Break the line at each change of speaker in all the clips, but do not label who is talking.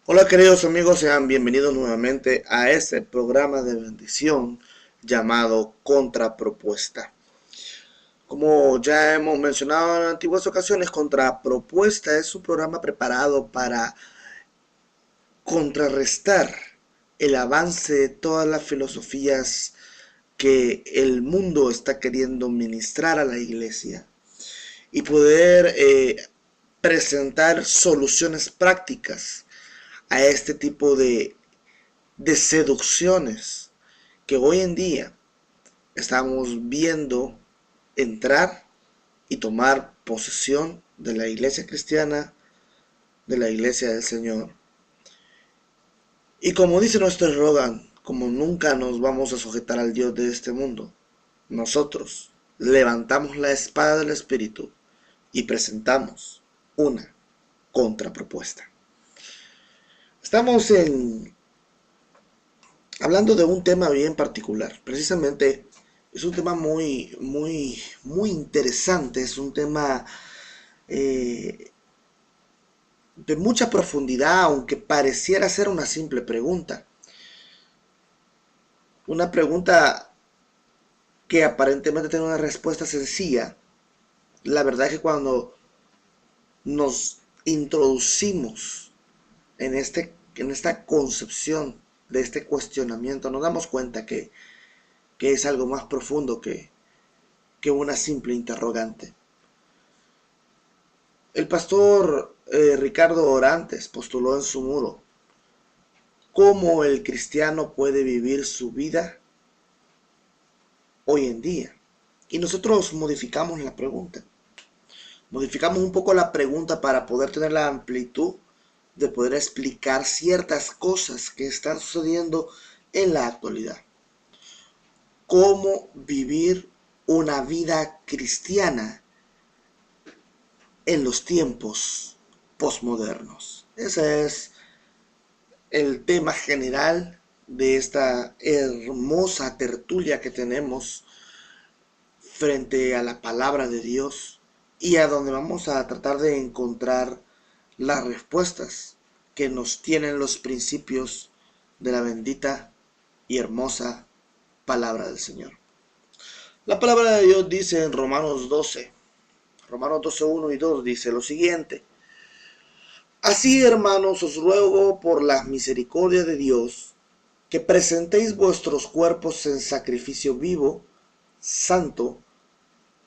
Hola queridos amigos, sean bienvenidos nuevamente a este programa de bendición llamado Contrapropuesta. Como ya hemos mencionado en antiguas ocasiones, Contrapropuesta es un programa preparado para contrarrestar el avance de todas las filosofías que el mundo está queriendo ministrar a la iglesia y poder presentar soluciones prácticas a este tipo de seducciones que hoy en día estamos viendo entrar y tomar posesión de la iglesia cristiana, de la iglesia del Señor. Y como dice nuestro eslogan, como nunca nos vamos a sujetar al Dios de este mundo, nosotros levantamos la espada del Espíritu y presentamos una contrapropuesta. Estamos hablando de un tema bien particular. Precisamente es un tema muy interesante. Es un tema eh, de mucha profundidad, aunque pareciera ser una simple pregunta. Una pregunta que aparentemente tiene una respuesta sencilla. La verdad es que cuando nos introducimos en esta concepción de este cuestionamiento, nos damos cuenta que es algo más profundo que una simple interrogante. El pastor Ricardo Orantes postuló en su muro cómo el cristiano puede vivir su vida hoy en día. Y nosotros modificamos la pregunta. Modificamos un poco la pregunta para poder tener la amplitud de poder explicar ciertas cosas que están sucediendo en la actualidad. Cómo vivir una vida cristiana en los tiempos posmodernos. Ese es el tema general de esta hermosa tertulia que tenemos frente a la palabra de Dios y a donde vamos a tratar de encontrar las respuestas que nos tienen los principios de la bendita y hermosa palabra del Señor. La palabra de Dios dice en Romanos 12, 1 y 2 dice lo siguiente: Así, hermanos, os ruego por las misericordias de Dios que presentéis vuestros cuerpos en sacrificio vivo, santo,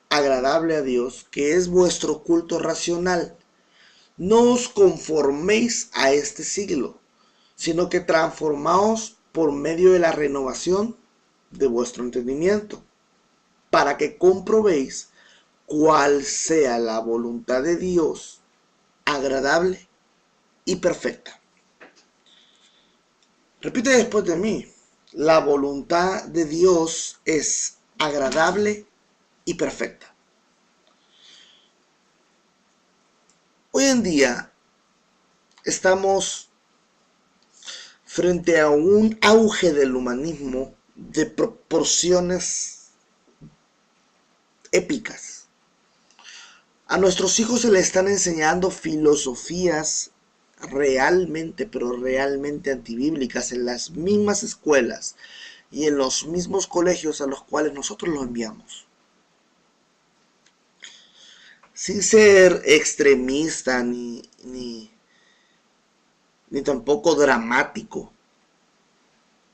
agradable a Dios, que es vuestro culto racional. No os conforméis a este siglo, sino que transformaos por medio de la renovación de vuestro entendimiento, para que comprobéis cuál sea la voluntad de Dios, agradable y perfecta. Repite después de mí. La voluntad de Dios es agradable y perfecta. Hoy en día estamos frente a un auge del humanismo de proporciones épicas. A nuestros hijos se les están enseñando filosofías realmente, pero realmente antibíblicas en las mismas escuelas y en los mismos colegios a los cuales nosotros los enviamos. Sin ser extremista ni tampoco dramático,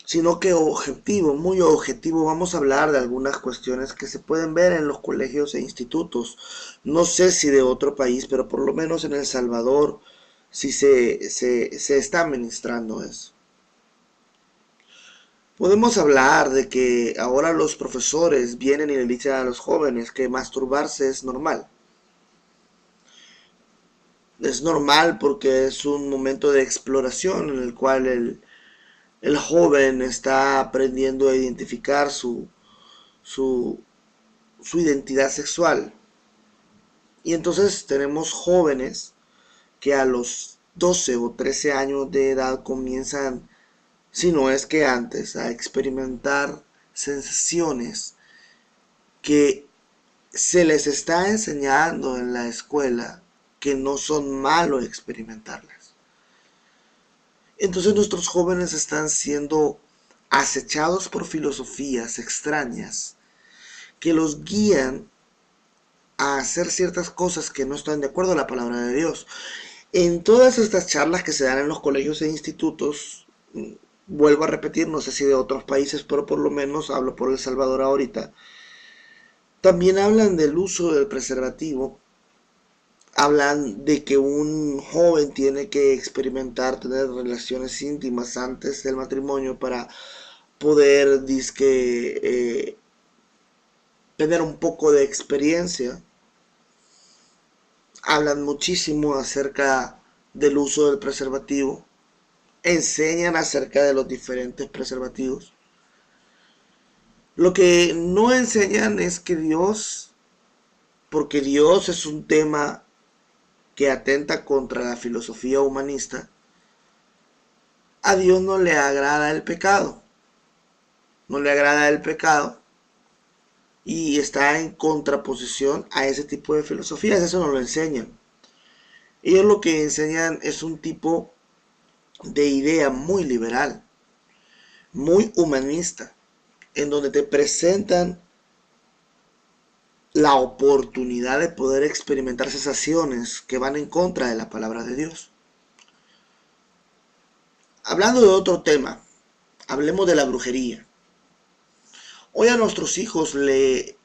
sino que objetivo, muy objetivo, vamos a hablar de algunas cuestiones que se pueden ver en los colegios e institutos. No sé si de otro país, pero por lo menos en El Salvador sí se está administrando eso. Podemos hablar de que ahora los profesores vienen y le dicen a los jóvenes que masturbarse es normal. Es normal porque es un momento de exploración en el cual el joven está aprendiendo a identificar su, su identidad sexual. Y entonces tenemos jóvenes que a los 12 o 13 años de edad comienzan, si no es que antes, a experimentar sensaciones que se les está enseñando en la escuela que no son malos experimentarlas. Entonces nuestros jóvenes están siendo acechados por filosofías extrañas que los guían a hacer ciertas cosas que no están de acuerdo a la palabra de Dios. En todas estas charlas que se dan en los colegios e institutos, vuelvo a repetir, no sé si de otros países, pero por lo menos hablo por El Salvador ahorita, también hablan del uso del preservativo, hablan de que un joven tiene que experimentar tener relaciones íntimas antes del matrimonio para poder, tener un poco de experiencia. Hablan muchísimo acerca del uso del preservativo, enseñan acerca de los diferentes preservativos. Lo que no enseñan es que Dios, porque Dios es un tema que atenta contra la filosofía humanista, a Dios no le agrada el pecado. No le agrada el pecado y está en contraposición a ese tipo de filosofías. Eso no lo enseñan. Ellos lo que enseñan es un tipo de idea muy liberal, muy humanista, en donde te presentan la oportunidad de poder experimentar sensaciones que van en contra de la palabra de Dios. Hablando de otro tema, hablemos de la brujería. Hoy a nuestros hijos le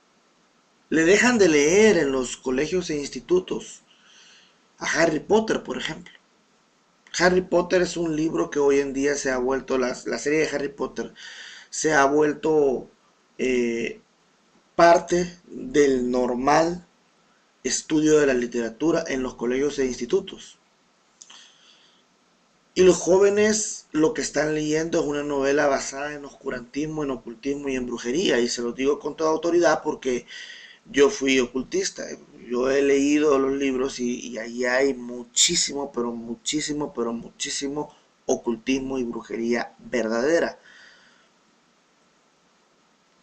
dejan de leer en los colegios e institutos a Harry Potter, por ejemplo. Harry Potter es un libro que hoy en día se ha vuelto, la serie de Harry Potter se ha vuelto parte del normal estudio de la literatura en los colegios e institutos. Y los jóvenes lo que están leyendo es una novela basada en oscurantismo, en ocultismo y en brujería. Y se lo digo con toda autoridad porque yo fui ocultista. Yo he leído los libros y ahí hay muchísimo, pero muchísimo, pero muchísimo ocultismo y brujería verdadera.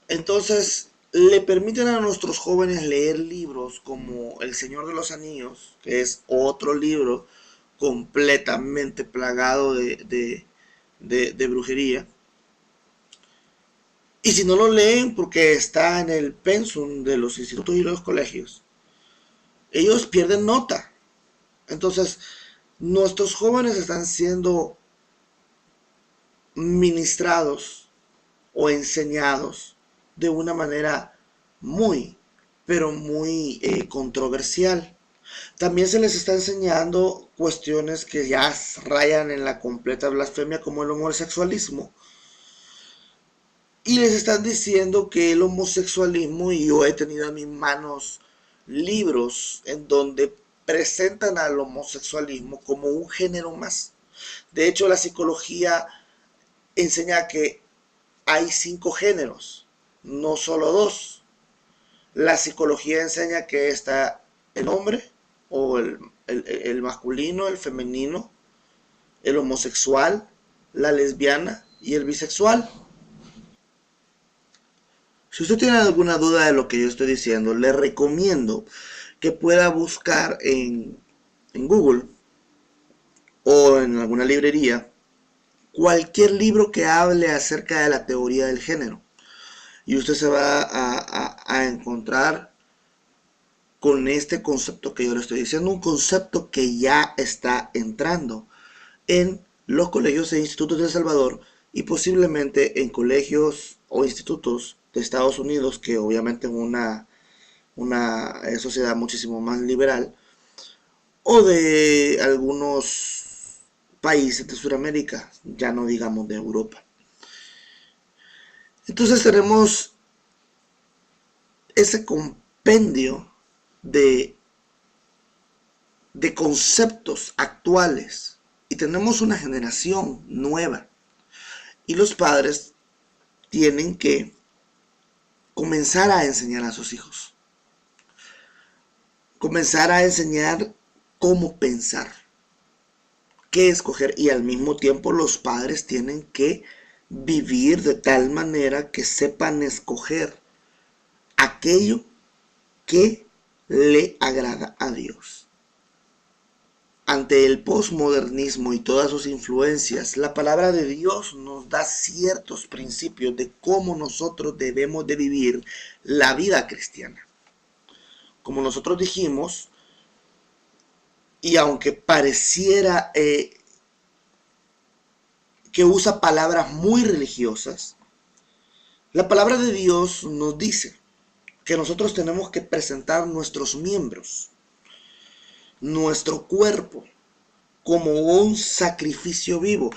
Entonces, le permiten a nuestros jóvenes leer libros como El Señor de los Anillos, que es otro libro completamente plagado de brujería. Y si no lo leen porque está en el pensum de los institutos y los colegios, ellos pierden nota. Entonces, nuestros jóvenes están siendo ministrados o enseñados de una manera muy, pero muy controversial. También se les está enseñando cuestiones que ya rayan en la completa blasfemia, como el homosexualismo. Y les están diciendo que el homosexualismo, y yo he tenido en mis manos libros en donde presentan al homosexualismo como un género más. De hecho, la psicología enseña que hay 5 géneros, no solo 2. La psicología enseña que está el hombre, o el masculino, el femenino, el homosexual, la lesbiana y el bisexual. Si usted tiene alguna duda de lo que yo estoy diciendo, le recomiendo que pueda buscar en Google o en alguna librería cualquier libro que hable acerca de la teoría del género. Y usted se va a encontrar con este concepto que yo le estoy diciendo, un concepto que ya está entrando en los colegios e institutos de El Salvador y posiblemente en colegios o institutos de Estados Unidos, que obviamente es una sociedad muchísimo más liberal, o de algunos países de Sudamérica, ya no digamos de Europa. Entonces tenemos ese compendio de conceptos actuales y tenemos una generación nueva y los padres tienen que comenzar a enseñar a sus hijos, comenzar a enseñar cómo pensar, qué escoger, y al mismo tiempo los padres tienen que vivir de tal manera que sepan escoger aquello que le agrada a Dios. ante el posmodernismo y todas sus influencias, la palabra de Dios nos da ciertos principios de cómo nosotros debemos de vivir la vida cristiana. Como nosotros dijimos, y aunque pareciera que usa palabras muy religiosas, la palabra de Dios nos dice que nosotros tenemos que presentar nuestros miembros, nuestro cuerpo, como un sacrificio vivo.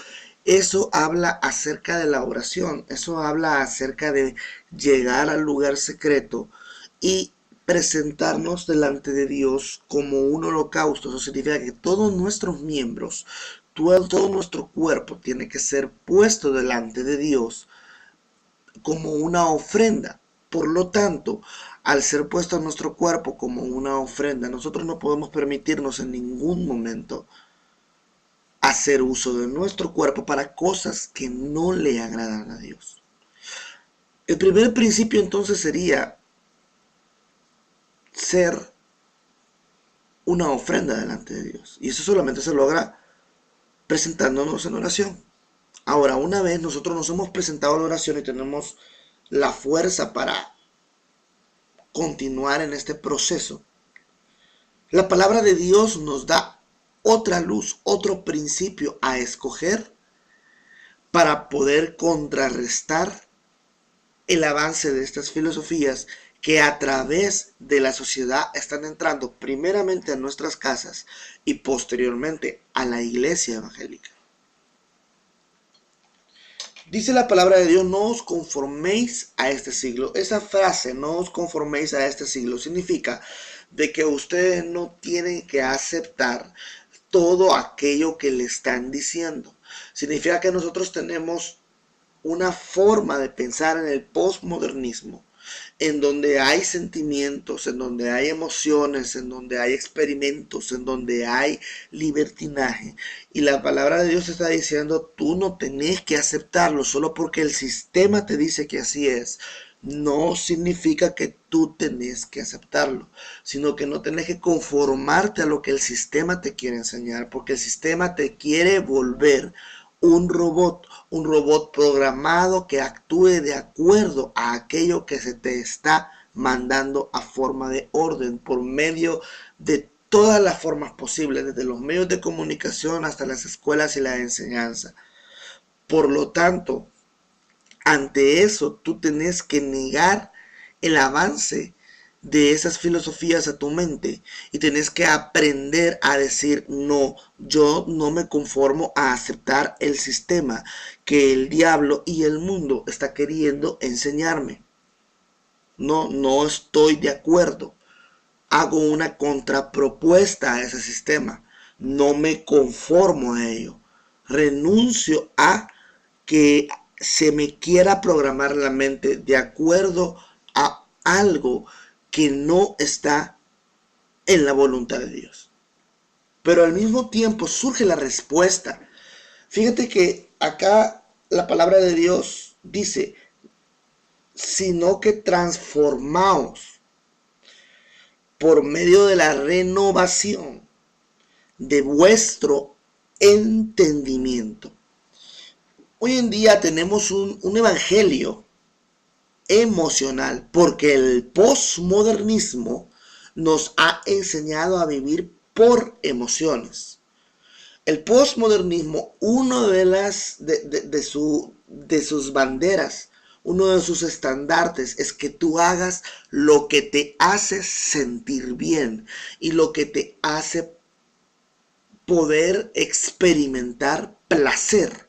Eso habla acerca de la oración, eso habla acerca de llegar al lugar secreto y presentarnos delante de Dios como un holocausto. Eso significa que todos nuestros miembros, todo nuestro cuerpo tiene que ser puesto delante de Dios como una ofrenda. Por lo tanto, al ser puesto nuestro cuerpo como una ofrenda, nosotros no podemos permitirnos en ningún momento hacer uso de nuestro cuerpo para cosas que no le agradan a Dios. El primer principio entonces sería ser una ofrenda delante de Dios. Y eso solamente se logra presentándonos en oración. Ahora, una vez nosotros nos hemos presentado en oración y tenemos la fuerza para continuar en este proceso, la palabra de Dios nos da otra luz, otro principio a escoger para poder contrarrestar el avance de estas filosofías que a través de la sociedad están entrando primeramente a nuestras casas y posteriormente a la iglesia evangélica. Dice la palabra de Dios, no os conforméis a este siglo. Esa frase, no os conforméis a este siglo, significa de que ustedes no tienen que aceptar todo aquello que le están diciendo. Significa que nosotros tenemos una forma de pensar en el posmodernismo, en donde hay sentimientos, en donde hay emociones, en donde hay experimentos, en donde hay libertinaje. Y la palabra de Dios está diciendo, tú no tenés que aceptarlo solo porque el sistema te dice que así es. No significa que tú tenés que aceptarlo, sino que no tenés que conformarte a lo que el sistema te quiere enseñar, porque el sistema te quiere volver un robot programado que actúe de acuerdo a aquello que se te está mandando a forma de orden por medio de todas las formas posibles, desde los medios de comunicación hasta las escuelas y la enseñanza. Por lo tanto, ante eso tú tenés que negar el avance de esas filosofías a tu mente y tenés que aprender a decir no, yo no me conformo a aceptar el sistema que el diablo y el mundo está queriendo enseñarme. No estoy de acuerdo. Hago una contrapropuesta a ese sistema. No me conformo a ello. Renuncio a que se me quiera programar la mente de acuerdo a algo que no está en la voluntad de Dios. Pero al mismo tiempo surge la respuesta. Fíjate que acá la palabra de Dios dice, sino que transformaos por medio de la renovación de vuestro entendimiento. Hoy en día tenemos un evangelio emocional porque el posmodernismo nos ha enseñado a vivir por emociones. El posmodernismo, uno de sus banderas, uno de sus estandartes es que tú hagas lo que te hace sentir bien y lo que te hace poder experimentar placer.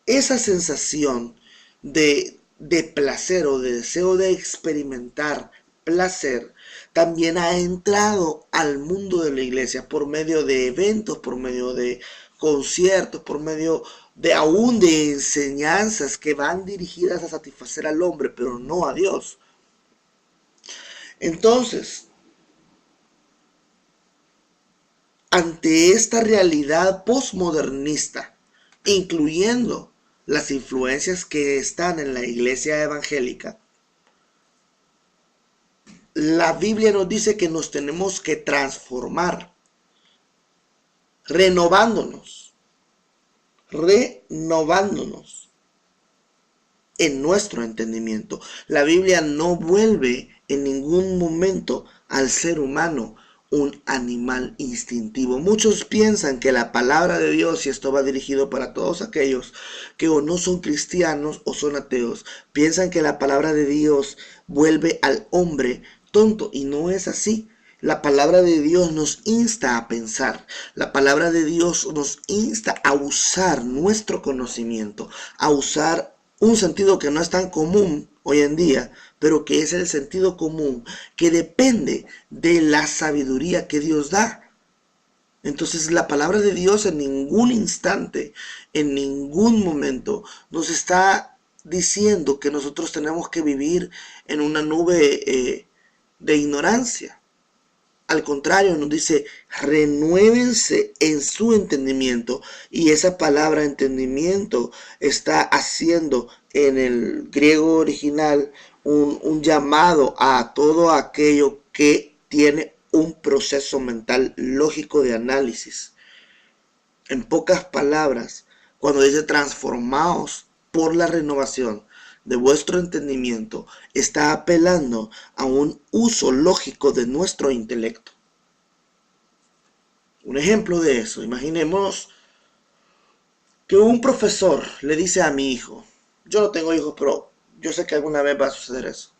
Esa sensación de placer o de deseo de experimentar placer también ha entrado al mundo de la iglesia por medio de eventos, por medio de conciertos, por medio de aún de enseñanzas que van dirigidas a satisfacer al hombre, pero no a Dios. Entonces, ante esta realidad posmodernista, incluyendo las influencias que están en la iglesia evangélica, la Biblia nos dice que nos tenemos que transformar, renovándonos, renovándonos en nuestro entendimiento. La Biblia no vuelve en ningún momento al ser humano un animal instintivo. Muchos piensan que la palabra de Dios, y esto va dirigido para todos aquellos que o no son cristianos o son ateos, piensan que la palabra de Dios vuelve al hombre tonto, y no es así. La palabra de Dios nos insta a pensar. La palabra de Dios nos insta a usar nuestro conocimiento, a usar un sentido que no es tan común hoy en día, pero que es el sentido común, que depende de la sabiduría que Dios da. Entonces la palabra de Dios en ningún instante, en ningún momento, nos está diciendo que nosotros tenemos que vivir en una nube de ignorancia. Al contrario, nos dice, renuévense en su entendimiento. Y esa palabra entendimiento está haciendo en el griego original un llamado a todo aquello que tiene un proceso mental lógico de análisis. En pocas palabras, cuando dice transformaos por la renovación de vuestro entendimiento, está apelando a un uso lógico de nuestro intelecto. Un ejemplo de eso, imaginemos que un profesor le dice a mi hijo, yo no tengo hijos, pero yo sé que alguna vez va a suceder eso.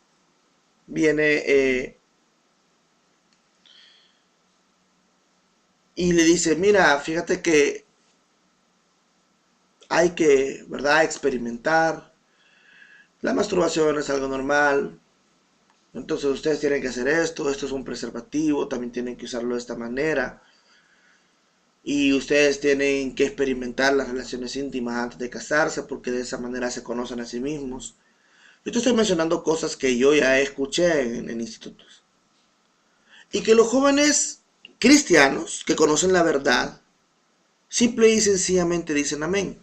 Viene y le dice, mira, fíjate que hay que, ¿verdad?, experimentar. La masturbación es algo normal. Entonces ustedes tienen que hacer esto es un preservativo, también tienen que usarlo de esta manera. Y ustedes tienen que experimentar las relaciones íntimas antes de casarse, porque de esa manera se conocen a sí mismos. Yo te estoy mencionando cosas que yo ya escuché en institutos. Y que los jóvenes cristianos que conocen la verdad, simple y sencillamente dicen amén.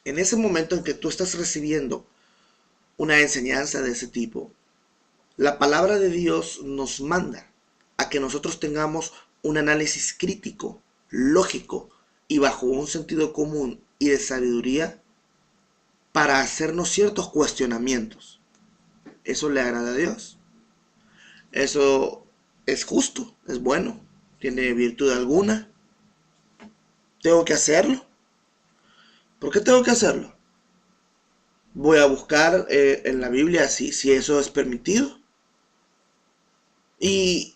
En ese momento en que tú estás recibiendo una enseñanza de ese tipo, la palabra de Dios nos manda a que nosotros tengamos un análisis crítico, lógico y bajo un sentido común y de sabiduría para hacernos ciertos cuestionamientos. Eso le agrada a Dios. Eso es justo, es bueno, tiene virtud alguna. ¿Tengo que hacerlo? ¿Por qué tengo que hacerlo? Voy a buscar en la Biblia si eso es permitido. Y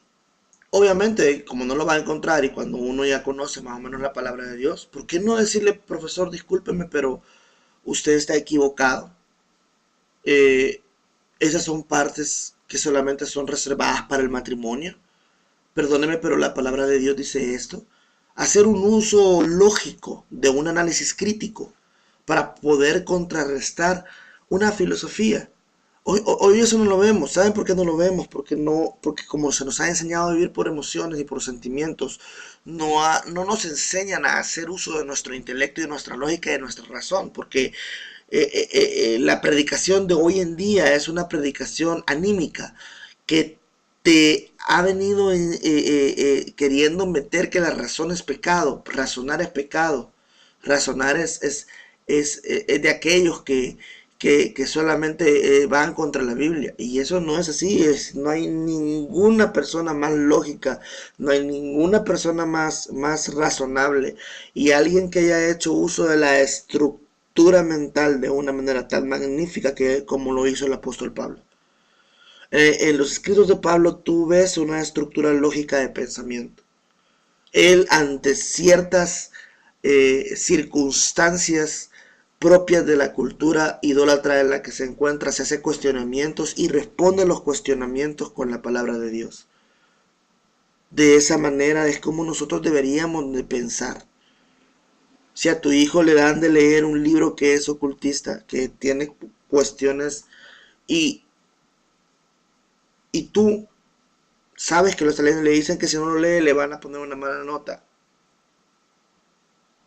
obviamente, como no lo va a encontrar y cuando uno ya conoce más o menos la palabra de Dios, ¿por qué no decirle, profesor, discúlpeme, pero usted está equivocado? Esas son partes que solamente son reservadas para el matrimonio. Perdóneme, pero la palabra de Dios dice esto. Hacer un uso lógico de un análisis crítico para poder contrarrestar una filosofía. Hoy eso no lo vemos. ¿Saben por qué no lo vemos? Porque como se nos ha enseñado a vivir por emociones y por sentimientos, no nos enseñan a hacer uso de nuestro intelecto y de nuestra lógica y de nuestra razón. Porque la predicación de hoy en día es una predicación anímica que te ha venido queriendo meter que la razón es pecado, razonar es pecado, razonar es de aquellos que solamente van contra la Biblia. Y eso no es así, no hay ninguna persona más lógica, no hay ninguna persona más razonable. Y alguien que haya hecho uso de la estructura mental de una manera tan magnífica como lo hizo el apóstol Pablo. En los escritos de Pablo tú ves una estructura lógica de pensamiento. Él, ante ciertas circunstancias propias de la cultura idólatra en la que se encuentra, se hace cuestionamientos y responde a los cuestionamientos con la palabra de Dios. De esa manera es como nosotros deberíamos de pensar. Si a tu hijo le dan de leer un libro que es ocultista, que tiene cuestiones y tú sabes que los alumnos le dicen que si no lo lee le van a poner una mala nota,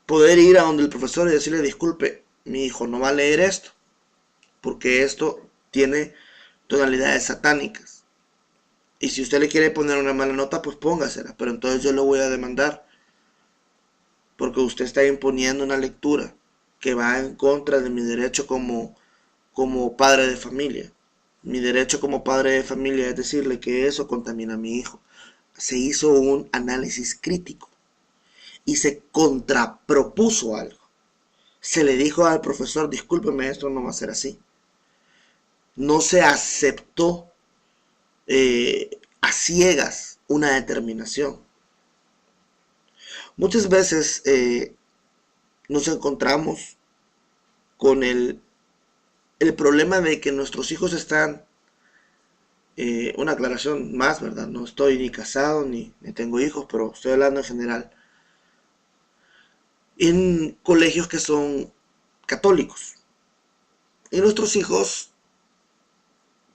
poder ir a donde el profesor y decirle, disculpe, mi hijo no va a leer esto, porque esto tiene tonalidades satánicas. Y si usted le quiere poner una mala nota, pues póngasela, pero entonces yo lo voy a demandar. porque usted está imponiendo una lectura que va en contra de mi derecho como padre de familia. Mi derecho como padre de familia es decirle que eso contamina a mi hijo. Se hizo un análisis crítico y se contrapropuso algo. Se le dijo al profesor, discúlpeme, esto no va a ser así. No se aceptó a ciegas una determinación. Muchas veces nos encontramos con el problema de que nuestros hijos están, una aclaración más, ¿verdad? No estoy ni casado ni tengo hijos, pero estoy hablando en general, en colegios que son católicos. Y nuestros hijos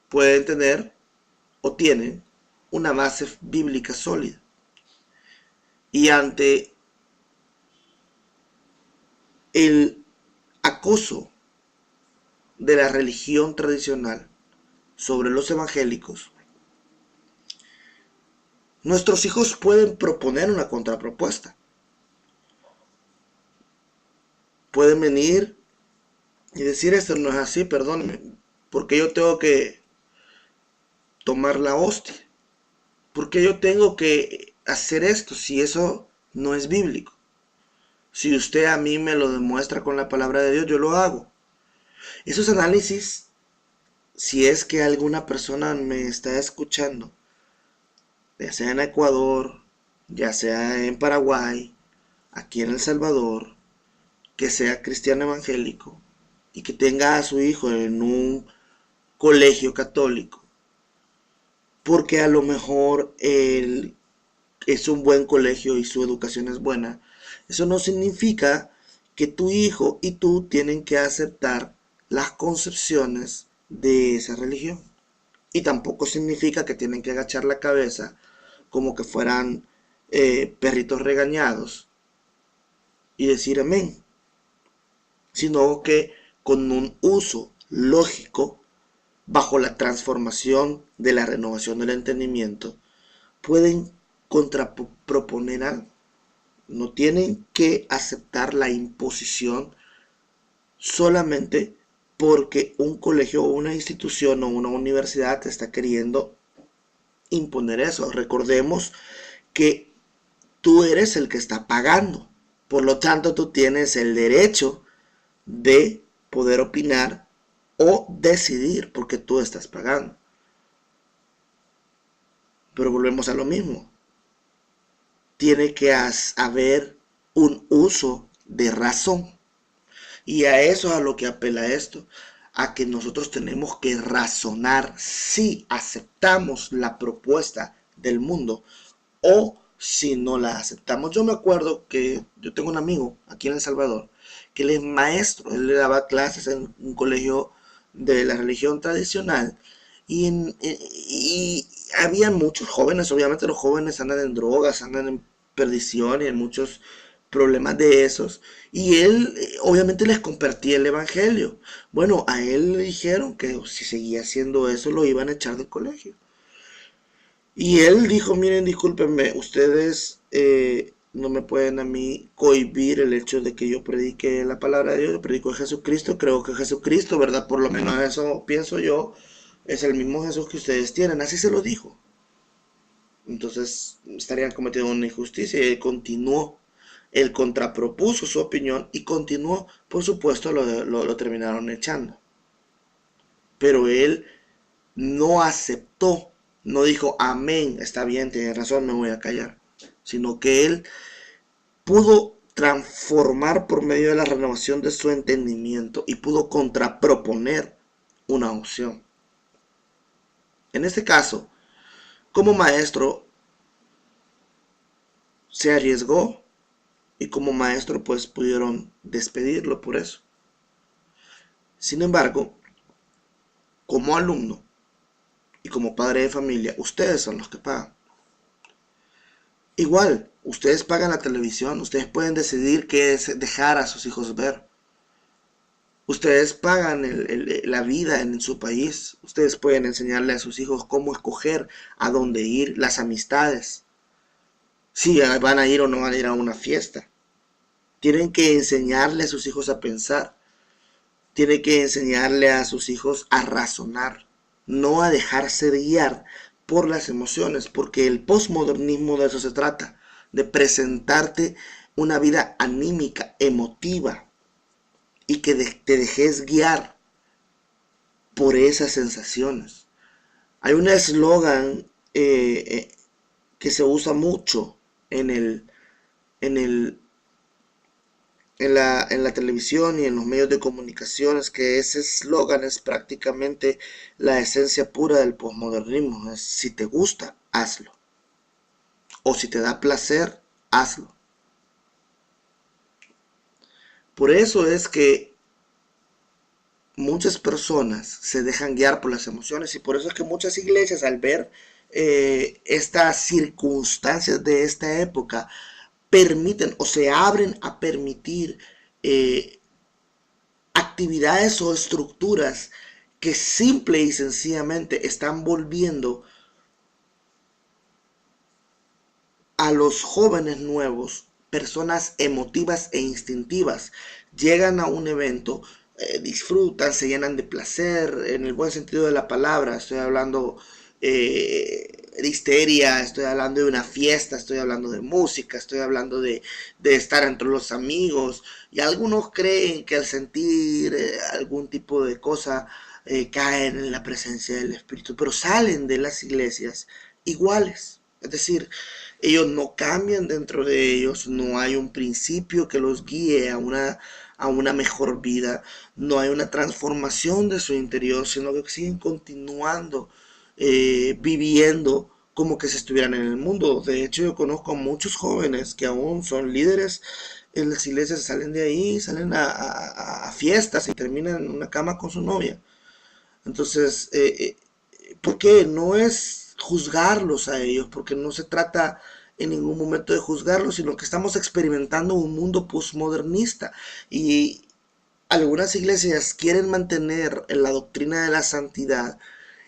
pueden tener o tienen una base bíblica sólida. Y ante el acoso de la religión tradicional sobre los evangélicos, nuestros hijos pueden proponer una contrapropuesta. Pueden venir y decir, esto no es así, perdóneme, porque yo tengo que tomar la hostia, porque yo tengo que hacer esto si eso no es bíblico. Si usted a mí me lo demuestra con la palabra de Dios, yo lo hago. Esos análisis, si es que alguna persona me está escuchando, ya sea en Ecuador, ya sea en Paraguay, aquí en El Salvador, que sea cristiano evangélico y que tenga a su hijo en un colegio católico, porque a lo mejor él es un buen colegio y su educación es buena, eso no significa que tu hijo y tú tienen que aceptar las concepciones de esa religión. Y tampoco significa que tienen que agachar la cabeza como que fueran perritos regañados y decir amén, sino que con un uso lógico, bajo la transformación de la renovación del entendimiento, pueden contraproponer algo. No tienen que aceptar la imposición solamente porque un colegio o una institución o una universidad te está queriendo imponer eso. Recordemos que tú eres el que está pagando. Por lo tanto, tú tienes el derecho de poder opinar o decidir porque tú estás pagando. Pero volvemos a lo mismo. Tiene que haber un uso de razón. Y a eso es a lo que apela esto, a que nosotros tenemos que razonar si aceptamos la propuesta del mundo o si no la aceptamos. Yo me acuerdo que yo tengo un amigo aquí en El Salvador que él es maestro, él le daba clases en un colegio de la religión tradicional y había muchos jóvenes, obviamente los jóvenes andan en drogas, andan en perdición y en muchos problemas de esos, y él obviamente les compartía el evangelio. Bueno, a él le dijeron que si seguía haciendo eso lo iban a echar del colegio. Y él dijo, miren, discúlpenme, ustedes no me pueden a mí cohibir el hecho de que yo predique la palabra de Dios, yo predico a Jesucristo, creo que Jesucristo, ¿verdad? Por lo menos eso pienso yo, es el mismo Jesús que ustedes tienen, así se lo dijo. Entonces estarían cometiendo una injusticia y él continuó. Él contrapropuso su opinión y continuó, por supuesto, lo terminaron echando. Pero él no aceptó, no dijo, amén, está bien, tiene razón, me voy a callar, sino que él pudo transformar por medio de la renovación de su entendimiento y pudo contraproponer una opción. En este caso, como maestro, se arriesgó y como maestro pues pudieron despedirlo por eso. Sin embargo, como alumno y como padre de familia, ustedes son los que pagan. Igual, ustedes pagan la televisión, ustedes pueden decidir qué es dejar a sus hijos ver. Ustedes pagan la vida en su país, ustedes pueden enseñarle a sus hijos cómo escoger, a dónde ir, las amistades, si van a ir o no van a ir a una fiesta. Tienen que enseñarle a sus hijos a pensar. Tienen que enseñarle a sus hijos a razonar, no a dejarse de guiar por las emociones, porque el posmodernismo de eso se trata, de presentarte una vida anímica, emotiva, y que te dejes guiar por esas sensaciones. Hay un eslogan que se usa mucho en el, en el, en la televisión y en los medios de comunicaciones, que ese eslogan es prácticamente la esencia pura del posmodernismo. Es: si te gusta, hazlo. O si te da placer, hazlo. Por eso es que muchas personas se dejan guiar por las emociones, y por eso es que muchas iglesias, al ver estas circunstancias de esta época, permiten o se abren a permitir eh, actividades o estructuras que simple y sencillamente están volviendo a los jóvenes nuevos personas emotivas e instintivas. Llegan a un evento, disfrutan, se llenan de placer, en el buen sentido de la palabra. Estoy hablando de histeria, estoy hablando de una fiesta, estoy hablando de música, estoy hablando de estar entre los amigos. Y algunos creen que al sentir algún tipo de cosa caen en la presencia del Espíritu, pero salen de las iglesias iguales. Es decir, ellos no cambian, dentro de ellos no hay un principio que los guíe a una mejor vida, no hay una transformación de su interior, sino que siguen continuando viviendo como que si estuvieran en el mundo. De hecho, yo conozco a muchos jóvenes que aún son líderes en las iglesias, salen de ahí, salen a fiestas y terminan en una cama con su novia. Entonces, ¿por qué? No es juzgarlos a ellos, porque no se trata en ningún momento de juzgarlos, sino que estamos experimentando un mundo postmodernista, y algunas iglesias quieren mantener la doctrina de la santidad,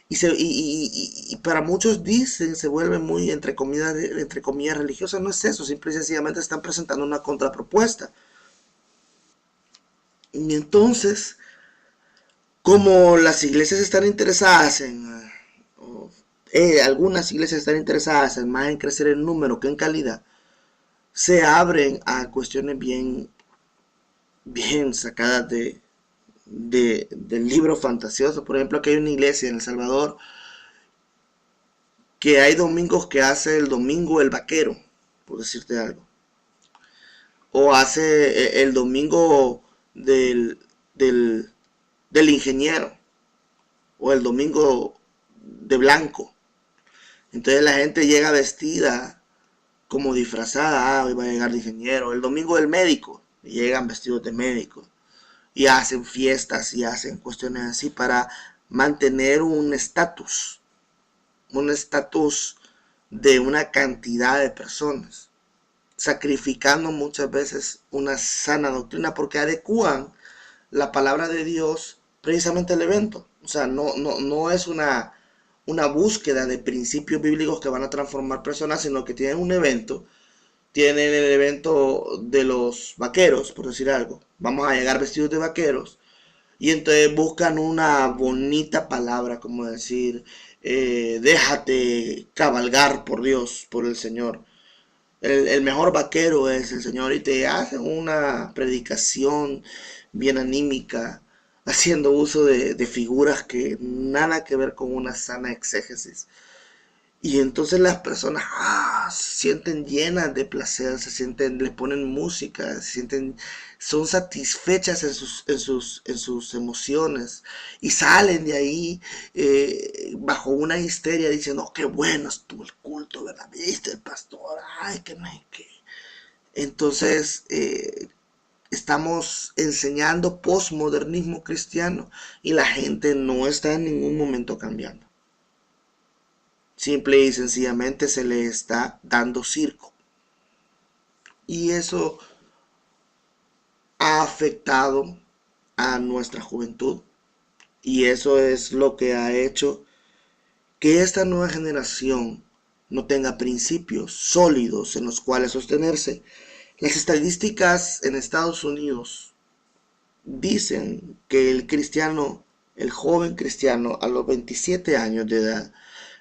y para muchos dicen, se vuelve muy entre comillas religiosa. No es eso, simple y sencillamente están presentando una contrapropuesta. Y entonces, como las iglesias están interesadas algunas iglesias están interesadas en más en crecer en número que en calidad, se abren a cuestiones bien, bien sacadas del libro fantasioso. Por ejemplo, aquí hay una iglesia en El Salvador que hay domingos que hace el domingo el vaquero, por decirte algo. O hace el domingo del, del, del ingeniero. O el domingo de blanco. Entonces la gente llega vestida como disfrazada. Hoy va a llegar de ingeniero. El domingo del médico. Y llegan vestidos de médico. Y hacen fiestas y hacen cuestiones así para mantener un estatus. Un estatus de una cantidad de personas, sacrificando muchas veces una sana doctrina, porque adecúan la palabra de Dios precisamente al evento. O sea, no es una búsqueda de principios bíblicos que van a transformar personas, sino que tienen un evento, tienen el evento de los vaqueros, por decir algo. Vamos a llegar vestidos de vaqueros. Y entonces buscan una bonita palabra, como decir, déjate cabalgar por Dios, por el Señor. El mejor vaquero es el Señor, y te hace una predicación bien anímica, haciendo uso de figuras que nada que ver con una sana exégesis. Y entonces las personas se sienten llenas de placer, se sienten, les ponen música, se sienten, son satisfechas en sus emociones, y salen de ahí bajo una histeria diciendo: "Oh, qué bueno estuvo el culto, ¿verdad? ¿Viste el pastor? Ay, que no hay que". Entonces, estamos enseñando posmodernismo cristiano, y la gente no está en ningún momento cambiando. Simple y sencillamente se le está dando circo. Y eso ha afectado a nuestra juventud. Y eso es lo que ha hecho que esta nueva generación no tenga principios sólidos en los cuales sostenerse. Las estadísticas en Estados Unidos dicen que el cristiano, el joven cristiano a los 27 años de edad,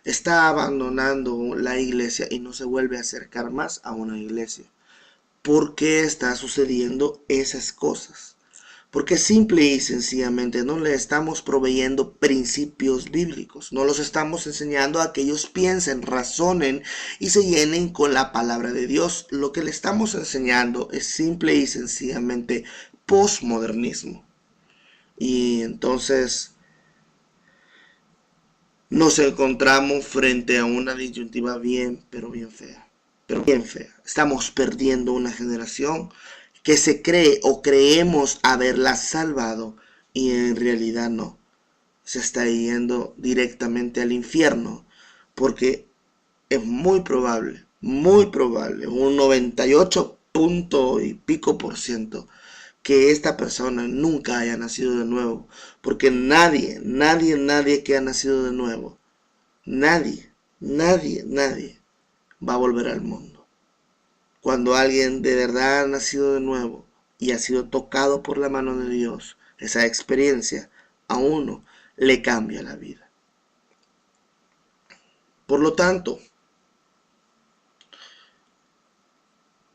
está abandonando la iglesia y no se vuelve a acercar más a una iglesia. ¿Por qué está sucediendo esas cosas? Porque simple y sencillamente no le estamos proveyendo principios bíblicos, no los estamos enseñando a que ellos piensen, razonen y se llenen con la palabra de Dios. Lo que le estamos enseñando es simple y sencillamente posmodernismo. Y entonces nos encontramos frente a una disyuntiva bien, pero bien fea. Pero bien fea. Estamos perdiendo una generación que se cree o creemos haberla salvado y en realidad no. Se está yendo directamente al infierno porque es muy probable, un 98 punto y pico por ciento que esta persona nunca haya nacido de nuevo, porque nadie que ha nacido de nuevo, nadie va a volver al mundo. Cuando alguien de verdad ha nacido de nuevo y ha sido tocado por la mano de Dios, esa experiencia a uno le cambia la vida. Por lo tanto,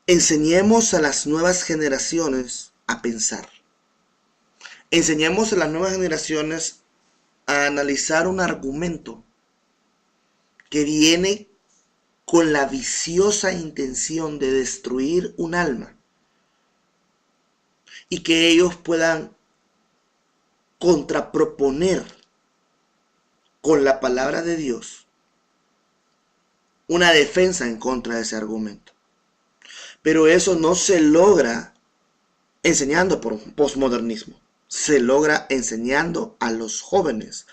enseñemos a las nuevas generaciones a pensar. Enseñemos a las nuevas generaciones a analizar un argumento que viene con la viciosa intención de destruir un alma y que ellos puedan contraproponer con la palabra de Dios una defensa en contra de ese argumento. Pero eso no se logra enseñando por posmodernismo. Se logra enseñando a los jóvenes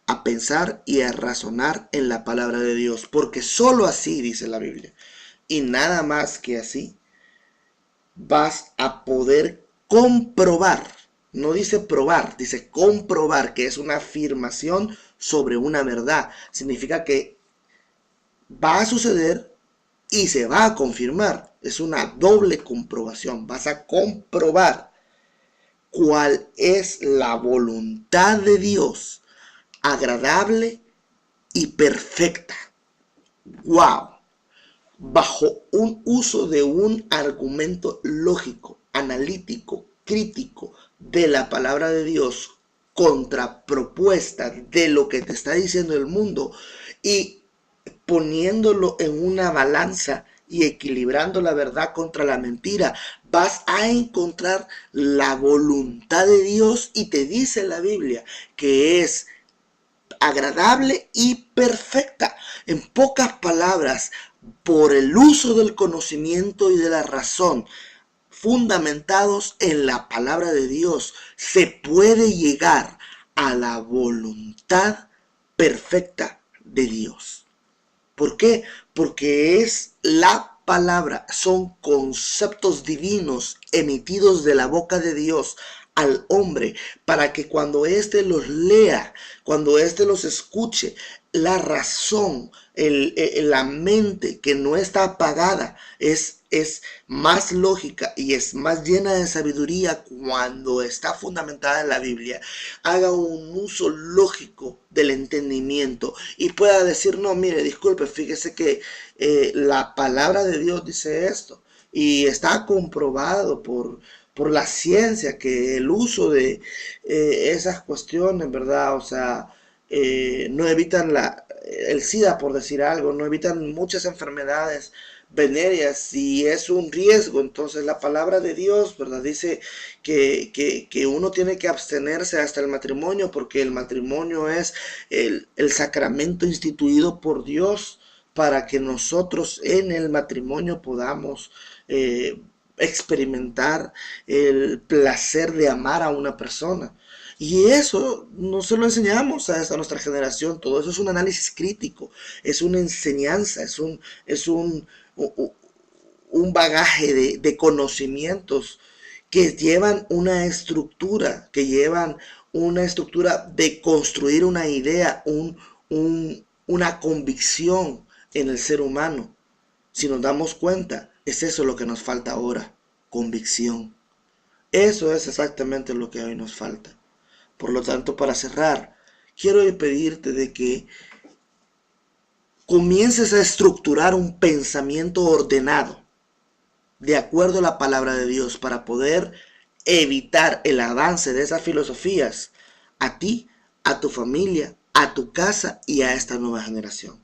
a pensar y a razonar en la palabra de Dios, porque sólo así, dice la Biblia, y nada más que así, vas a poder comprobar, no dice probar, dice comprobar, que es una afirmación sobre una verdad. Significa que va a suceder y se va a confirmar. Es una doble comprobación. Vas a comprobar cuál es la voluntad de Dios, agradable y perfecta. ¡Wow! Bajo un uso de un argumento lógico, analítico, crítico de la palabra de Dios, contrapropuesta de lo que te está diciendo el mundo y poniéndolo en una balanza y equilibrando la verdad contra la mentira, vas a encontrar la voluntad de Dios, y te dice la Biblia que es agradable y perfecta. En pocas palabras, por el uso del conocimiento y de la razón, fundamentados en la palabra de Dios, se puede llegar a la voluntad perfecta de Dios. ¿Por qué? Porque es la palabra, son conceptos divinos emitidos de la boca de Dios al hombre, para que cuando éste los lea, cuando éste los escuche, la razón, la mente que no está apagada es más lógica y es más llena de sabiduría cuando está fundamentada en la Biblia, haga un uso lógico del entendimiento y pueda decir: no, mire, disculpe, fíjese que la palabra de Dios dice esto y está comprobado por la ciencia que el uso de esas cuestiones, ¿verdad? O sea, no evitan el SIDA, por decir algo, no evitan muchas enfermedades venéreas y es un riesgo. Entonces la palabra de Dios, ¿verdad?, dice que uno tiene que abstenerse hasta el matrimonio, porque el matrimonio es el sacramento instituido por Dios para que nosotros en el matrimonio podamos experimentar el placer de amar a una persona. Y eso no se lo enseñamos a nuestra generación. Todo eso es un análisis crítico, es una enseñanza, es un bagaje de conocimientos que llevan una estructura, de construir una idea, una convicción en el ser humano. Si nos damos cuenta, es eso lo que nos falta ahora. convicción. Eso es exactamente lo que hoy nos falta. Por lo tanto, para cerrar, quiero pedirte de que comiences a estructurar un pensamiento ordenado de acuerdo a la palabra de Dios para poder evitar el avance de esas filosofías a ti, a tu familia, a tu casa y a esta nueva generación.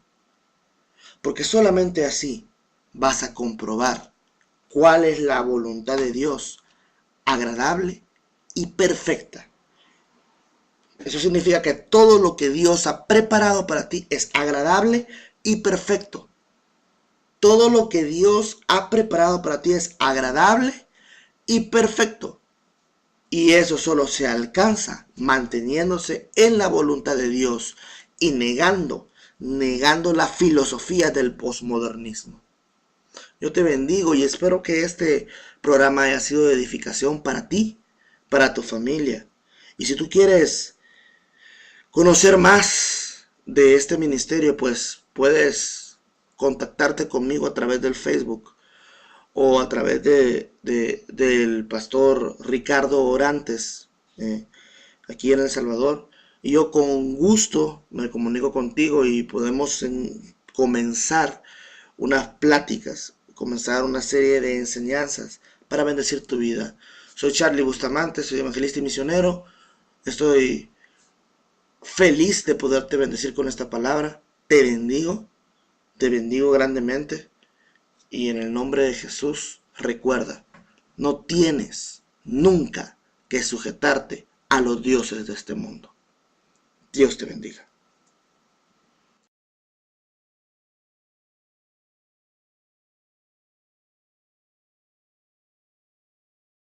Porque solamente así vas a comprobar cuál es la voluntad de Dios, agradable y perfecta. Eso significa que todo lo que Dios ha preparado para ti es agradable y perfecto. Todo lo que Dios ha preparado para ti es agradable y perfecto. Y eso solo se alcanza manteniéndose en la voluntad de Dios y negando la filosofía del posmodernismo. Yo te bendigo y espero que este programa haya sido de edificación para ti, para tu familia. Y si tú quieres conocer más de este ministerio, pues puedes contactarte conmigo a través del Facebook o a través del pastor Ricardo Orantes, aquí en El Salvador. Y yo con gusto me comunico contigo y podemos comenzar unas pláticas, comenzar una serie de enseñanzas para bendecir tu vida. Soy Charlie Bustamante, soy evangelista y misionero. Estoy feliz de poderte bendecir con esta palabra. Te bendigo grandemente. Y en el nombre de Jesús, recuerda, no tienes nunca que sujetarte a los dioses de este mundo. Dios te bendiga.